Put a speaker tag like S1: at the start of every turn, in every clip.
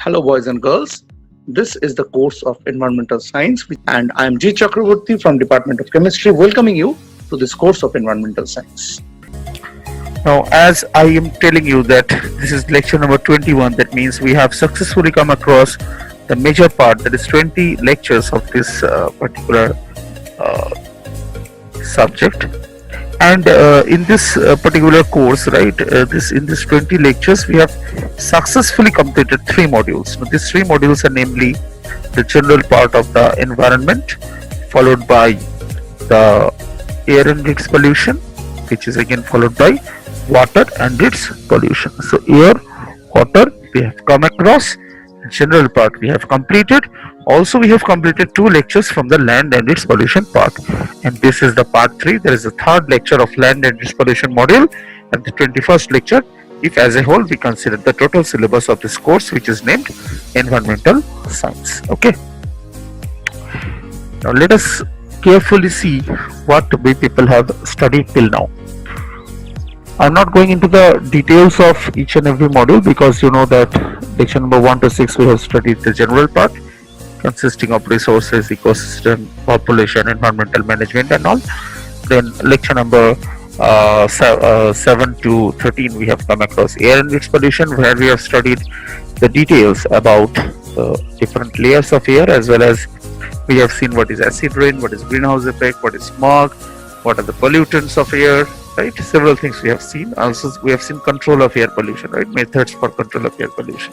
S1: Hello, boys and girls. This is the course of Environmental Science, and I am G. Chakravorty from Department of Chemistry, welcoming you to this course of Environmental Science. Now, as I am telling you that this is lecture number 21, that means we have successfully come across the major part, that is 20 lectures of this particular subject. And in this particular course, right, in this 20 lectures, we have successfully completed 3 modules. Now, these 3 modules are namely the general part of the environment, followed by the air and its pollution, which is again followed by water and its pollution. So air, water, we have come across. General part we have completed. Also, we have completed 2 lectures from the land and its pollution part, and this is the part 3. There is a third lecture of land and its pollution module, and the 21st lecture, if as a whole we consider the total syllabus of this course, which is named Environmental Science. Okay, now let us carefully see what we people have studied till now. I'm not going into the details of each and every module, because you know that lecture number 1 to 6 we have studied the general part, consisting of resources, ecosystem, population, environmental management and all. Then lecture number 7 to 13 we have come across air and its pollution, where we have studied the details about different layers of air, as well as we have seen what is acid rain, what is greenhouse effect, what is smog, what are the pollutants of air, right? Several things we have seen. Also, we have seen control of air pollution, right? Methods for control of air pollution.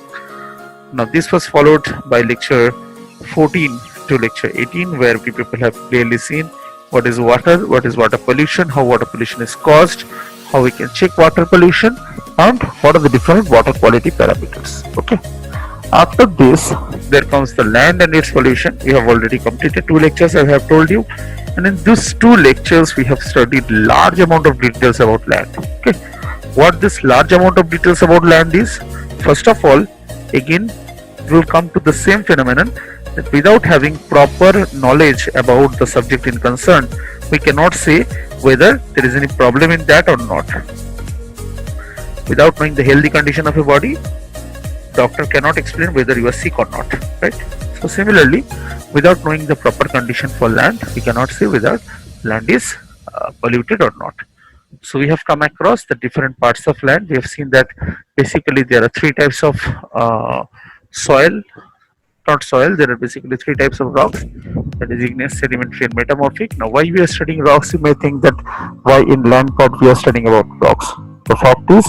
S1: Now, this was followed by lecture 14 to lecture 18, where we people have clearly seen what is water pollution, how water pollution is caused, how we can check water pollution, and what are the different water quality parameters. Okay. After this, there comes the land and its pollution. We have already completed 2 lectures, I have told you. And in these 2 lectures, we have studied large amount of details about land. Okay, what this large amount of details about land is? First of all, again, we will come to the same phenomenon, that without having proper knowledge about the subject in concern, we cannot say whether there is any problem in that or not. Without knowing the healthy condition of a body, doctor cannot explain whether you are sick or not, right? So similarly, without knowing the proper condition for land, we cannot say whether land is polluted or not. So we have come across the different parts of land. We have seen that basically there are 3 types of soil, not soil, there are basically 3 types of rocks, that is igneous, sedimentary and metamorphic. Now, why we are studying rocks? You may think that why in land part we are studying about rocks. The fact is,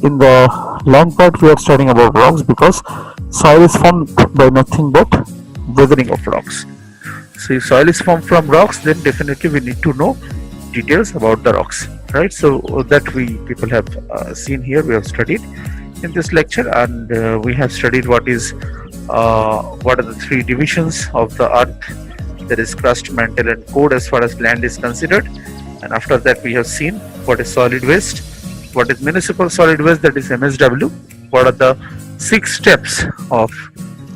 S1: in the land part we are studying about rocks because soil is formed by nothing but weathering of rocks. So if soil is formed from rocks, then definitely we need to know details about the rocks, right? So that we people have seen here, we have studied in this lecture, and we have studied what are the 3 divisions of the earth, that is crust, mantle and core, as far as land is considered. And after that we have seen what is solid waste, what is municipal solid waste, that is MSW, what are the 6 steps of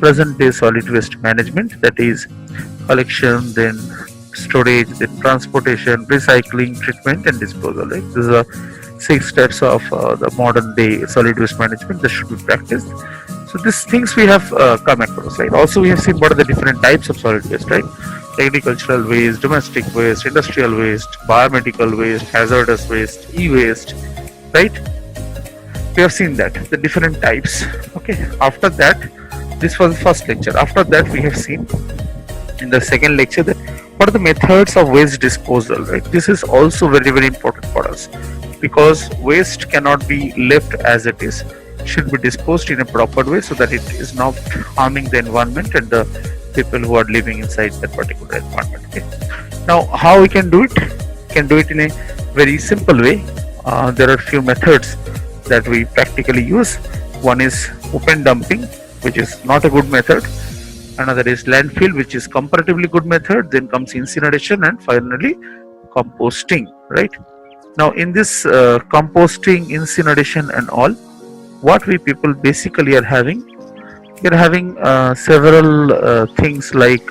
S1: present day solid waste management, that is collection, then storage, then transportation, recycling, treatment and disposal, right? These are 6 steps of the modern day solid waste management that should be practiced. So these things we have come across, right? Also we have seen what are the different types of solid waste, right? Agricultural waste, domestic waste, industrial waste, biomedical waste, hazardous waste, e-waste, right? We have seen that, the different types. Okay, after that, this was the first lecture. After that we have seen in the second lecture that what are the methods of waste disposal, right? This is also very, very important for us, because waste cannot be left as it is, should be disposed in a proper way so that it is not harming the environment and the people who are living inside that particular environment. Okay. Now, how we can do it? We can do it in a very simple way. There are few methods that we practically use. One is open dumping, which is not a good method. another is landfill, which is comparatively good method, then comes incineration, and finally composting, right? Now in this composting, incineration and all, what we people basically are having, we are having several things like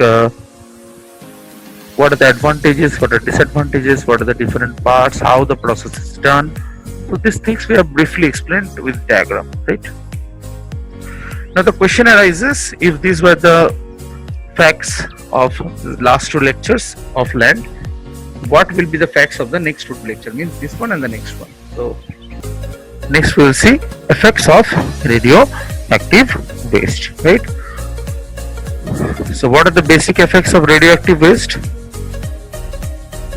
S1: what are the advantages, what are disadvantages, what are the different parts, how the process is done. So these things we have briefly explained with diagram, right? Now the question arises, if these were the facts of the last two lectures of land, what will be the facts of the next two lecture, means this one and the next one. So next we will see effects of radioactive waste, right? So what are the basic effects of radioactive waste?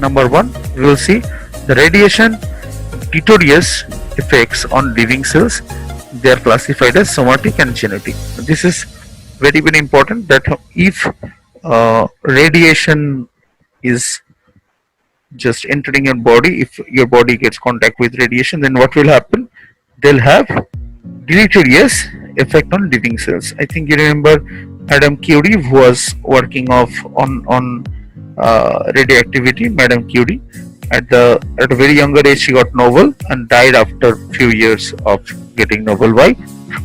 S1: Number one, we will see the radiation deleterious effects on living cells. They are classified as somatic and genetic. This is very important, that if radiation is just entering your body, if your body gets contact with radiation, then what will happen? They'll have deleterious effect on living cells. I think you remember Madame Curie, who was working on radioactivity. Madame Curie, at a very younger age, she got Nobel and died after few years of getting Nobel. Why?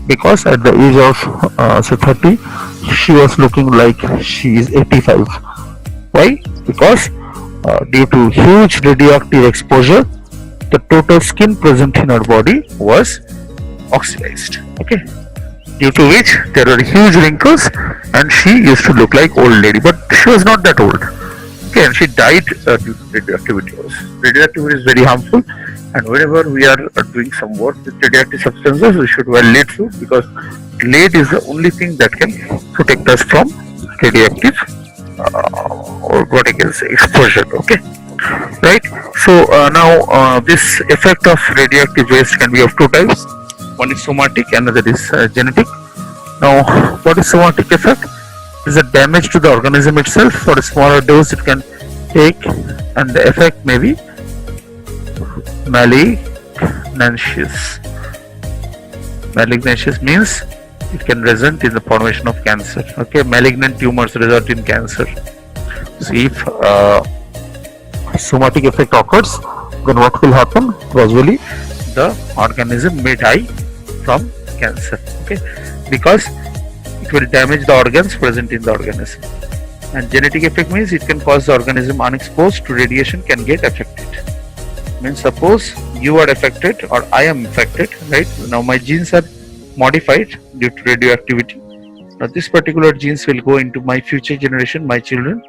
S1: Because at the age of say 30, she was looking like she is 85. Why? Because due to huge radioactive exposure, the total skin present in her body was oxidized. Okay, due to which there were huge wrinkles, and she used to look like old lady, but she was not that old. Okay, and she died due to radioactivity. Radioactivity is very harmful, and whenever we are doing some work with radioactive substances, we should wear lead suit, because lead is the only thing that can protect us from radioactive or what I can say exposure. Okay, right? So now this effect of radioactive waste can be of two types. One is somatic, another is genetic. Now, what is somatic effect? Is a damage to the organism itself. For a smaller dose it can take, and the effect may be malignantious. Malignantious means it can result in the formation of cancer. Okay, malignant tumors result in cancer. So if somatic effect occurs, then what will happen? Gradually the organism may die from cancer. Okay, because it will damage the organs present in the organism. And genetic effect means it can cause the organism unexposed to radiation can get affected. Means suppose you are affected or I am affected, right? Now my genes are modified due to radioactivity. Now this particular genes will go into my future generation, my children,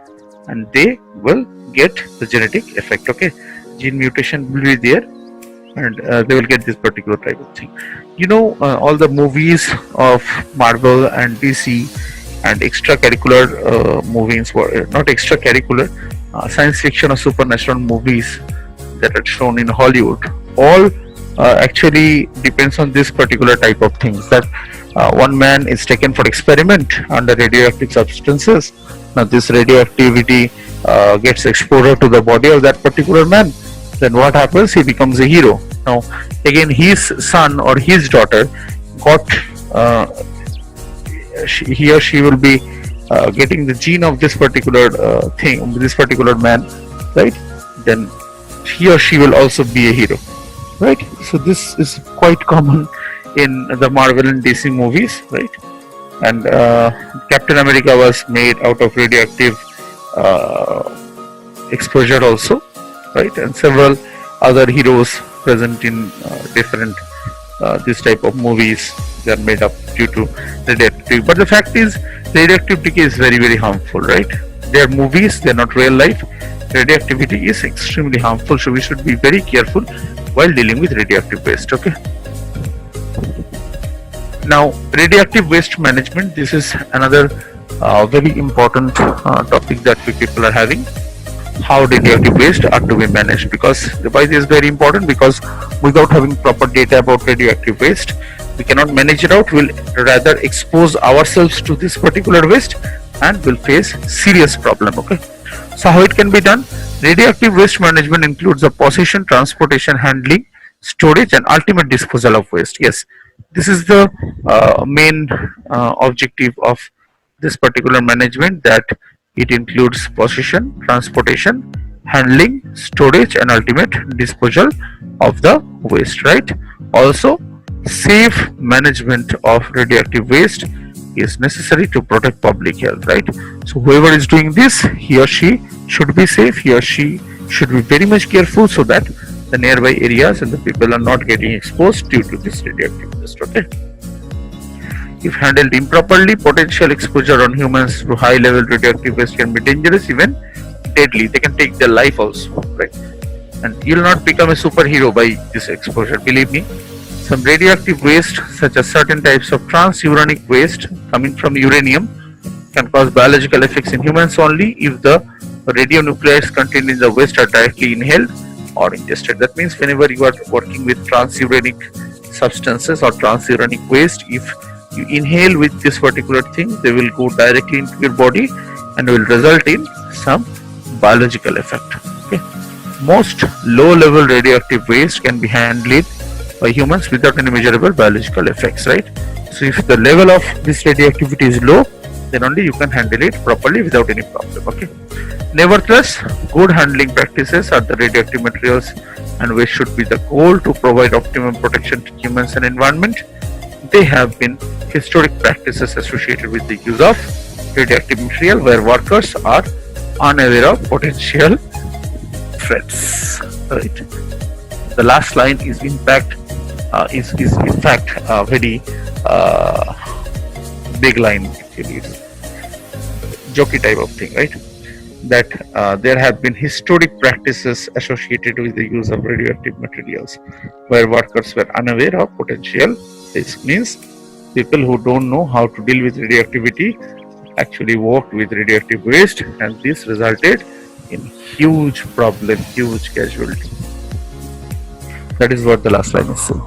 S1: and they will get the genetic effect. Okay, gene mutation will be there, and they will get this particular type of thing. You know, all the movies of Marvel and DC and extracurricular movies were not extracurricular, science fiction or supernatural movies that are shown in Hollywood. All actually depends on this particular type of things, that one man is taken for experiment under radioactive substances. Now this radioactivity gets exposure to the body of that particular man. Then what happens? He becomes a hero. Now again, his son or his daughter got he or she will be getting the gene of this particular thing, this particular man, right? Then he or she will also be a hero, right? So this is quite common in the Marvel and DC movies, right? And Captain America was made out of radioactive exposure also, right? And several other heroes present in different this type of movies, they are made up due to radioactivity. But the fact is, radioactive decay is very, very harmful, right? They are movies, they are not real life. Radioactivity is extremely harmful, so we should be very careful while dealing with radioactive waste. Okay. Now, radioactive waste management. This is another very important topic that we people are having. How radioactive waste are to be managed, because why this is very important, because without having proper data about radioactive waste, we cannot manage it out. We'll rather expose ourselves to this particular waste and will face serious problem. Okay, so how it can be done? Radioactive waste management includes the possession, transportation, handling, storage, and ultimate disposal of waste. Yes, this is the main objective of this particular management, that it includes possession, transportation, handling, storage, and ultimate disposal of the waste, right? Also, safe management of radioactive waste is necessary to protect public health, right? So whoever is doing this, he or she should be safe, he or she should be very much careful so that the nearby areas and the people are not getting exposed due to this radioactive waste, okay? If handled improperly, potential exposure on humans to high level radioactive waste can be dangerous, even deadly. They can take their life also, right? And you'll not become a superhero by this exposure, believe me. Some radioactive waste, such as certain types of transuranic waste coming from uranium, can cause biological effects in humans only if the radionuclides contained in the waste are directly inhaled or ingested. That means whenever you are working with transuranic substances or transuranic waste, if you inhale with this particular thing, they will go directly into your body and will result in some biological effect. Okay. Most low-level radioactive waste can be handled by humans without any measurable biological effects, right? So if the level of this radioactivity is low, then only you can handle it properly without any problem, okay? Nevertheless, good handling practices are the radioactive materials and waste should be the goal to provide optimum protection to humans and environment. They have been historic practices associated with the use of radioactive material where workers are unaware of potential threats, right? The last line is in fact a very big line, actually. It's jokey type of thing, right? That there have been historic practices associated with the use of radioactive materials where workers were unaware of potential. This means people who don't know how to deal with radioactivity actually worked with radioactive waste, and this resulted in huge problem, huge casualty. That is what the last line is saying.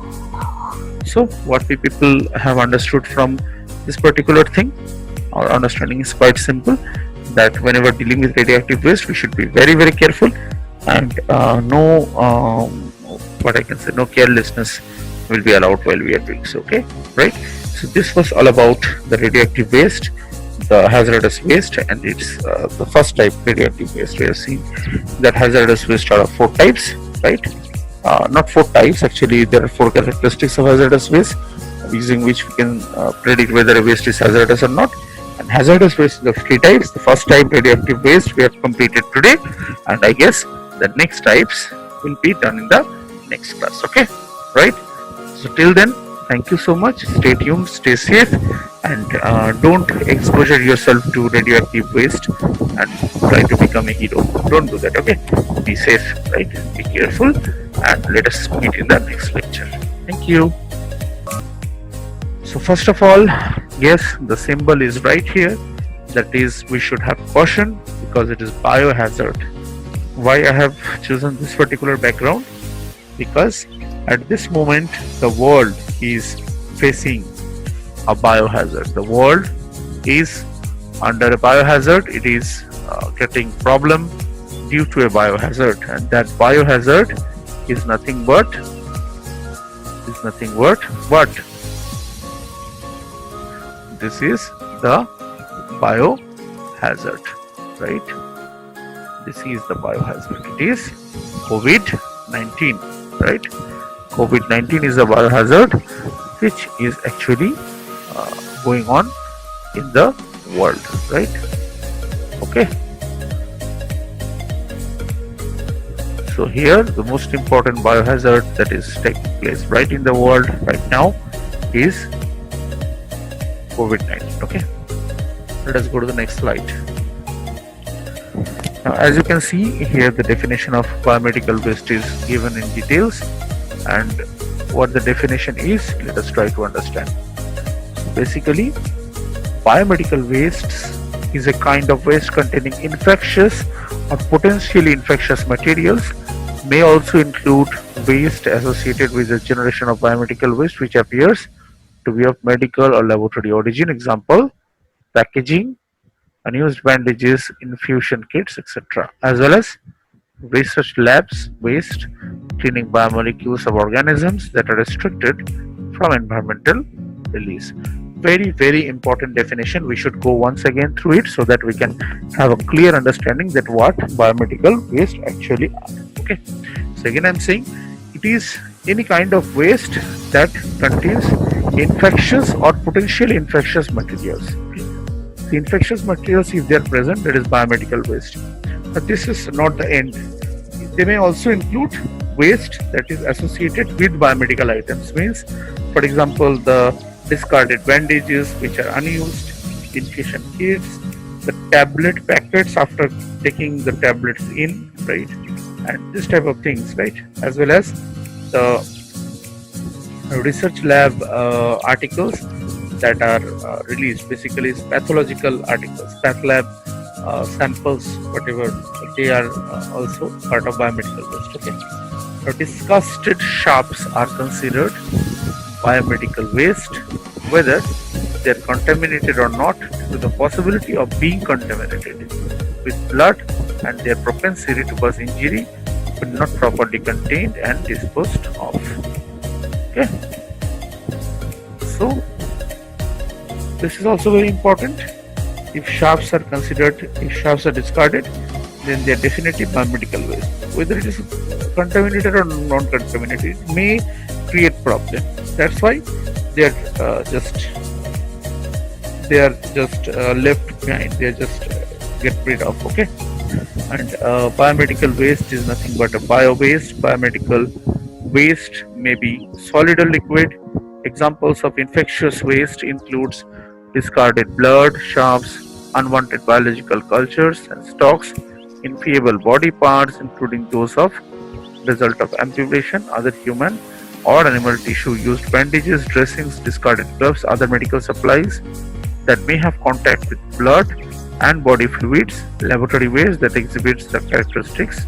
S1: So what we people have understood from this particular thing, our understanding is quite simple, that whenever dealing with radioactive waste we should be very very careful, and no carelessness will be allowed while we are doing so, okay, right? So this was all about the radioactive waste, the hazardous waste, and it's the first type radioactive waste. We have seen that hazardous waste are of 4 types, right? Not 4 types, actually there are 4 characteristics of hazardous waste using which we can predict whether a waste is hazardous or not. And hazardous waste is of 3 types. The first type, radioactive waste, we have completed today, and I guess the next types will be done in the next class, okay, right? So till then, thank you so much, stay tuned, stay safe, and don't expose yourself to radioactive waste and try to become a hero. Don't do that, okay? Be safe, right? Be careful, and let us meet in the next lecture. Thank you. So first of all, yes, the symbol is right here, that is we should have caution because it is biohazard. Why I have chosen this particular background? Because at this moment the world is facing a biohazard. The world is under a biohazard. It is getting problem due to a biohazard, and that biohazard is nothing but what? This is the biohazard, right? This is the biohazard. It is COVID-19, right? COVID-19 is a biohazard which is actually going on in the world, right? Okay. So here the most important biohazard that is taking place right in the world right now is COVID-19. Okay. Let us go to the next slide. Now, as you can see here, the definition of biomedical waste is given in details, and what the definition is, let us try to understand. Basically, biomedical waste is a kind of waste containing infectious or potentially infectious materials. May also include waste associated with the generation of biomedical waste which appears to be of medical or laboratory origin. Example, packaging, unused bandages, infusion kits, etc., as well as research labs waste, cleaning biomolecules of organisms that are restricted from environmental release. very, very important definition. We should go once again through it so that we can have a clear understanding that what biomedical waste actually are. Okay. So again, I'm saying it is any kind of waste that contains infectious or potentially infectious materials. The infectious materials, if they are present, that is biomedical waste. But this is not the end. They may also include waste that is associated with biomedical items. Means, for example, the discarded bandages which are unused, infusion kits, the tablet packets after taking the tablets in, right, and this type of things, right, as well as the research lab articles that are released, basically pathological articles, path lab samples, whatever, they are also part of biomedical waste. Okay. Now, discarded sharps are considered biomedical waste, whether they are contaminated or not, to the possibility of being contaminated with blood and their propensity to cause injury when not properly contained and disposed of. Okay. So this is also very important. If sharps are considered, if sharps are discarded, then they are definitely biomedical waste. Whether it is contaminated or non-contaminated, it may create problem. That's why they are just left behind. They are just get rid of. Okay. And biomedical waste is nothing but a bio waste. Biomedical waste may be solid or liquid. Examples of infectious waste includes discarded blood, sharps, unwanted biological cultures and stocks, inviable body parts, including those of result of amputation, other human or animal tissue, used bandages, dressings, discarded gloves, other medical supplies that may have contact with blood and body fluids, laboratory waste that exhibits the characteristics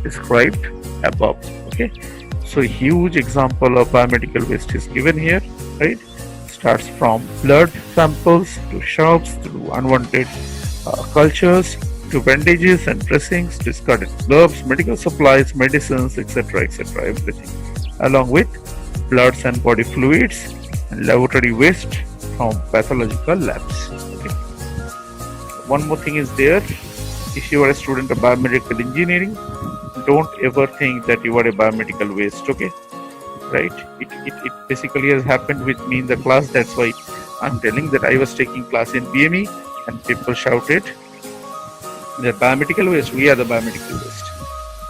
S1: described above. Okay, so a huge example of biomedical waste is given here, right? Starts from blood samples to sharps to unwanted cultures to bandages and dressings, discarded gloves, medical supplies, medicines, etc., etc., everything, along with bloods and body fluids and laboratory waste from pathological labs. Okay. One more thing is there. If you are a student of biomedical engineering, don't ever think that you are a biomedical waste. Okay, right? It basically has happened with me in the class. That's why I'm telling that I was taking class in BME and people shouted, "The biomedical waste. We are the biomedical waste.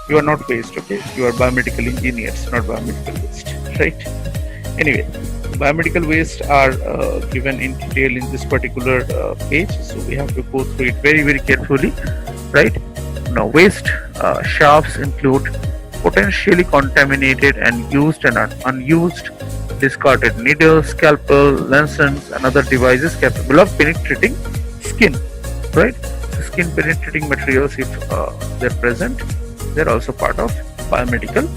S1: You are not waste. Okay, you are biomedical engineers, not biomedical waste." Right? Anyway, biomedical waste are given in detail in this particular page, so we have to go through it very, very carefully. Right? Now, waste sharps include potentially contaminated and used and unused discarded needles, scalpel, lancets, and other devices capable of penetrating skin. Right? So skin penetrating materials, if they're present, they're also part of biomedical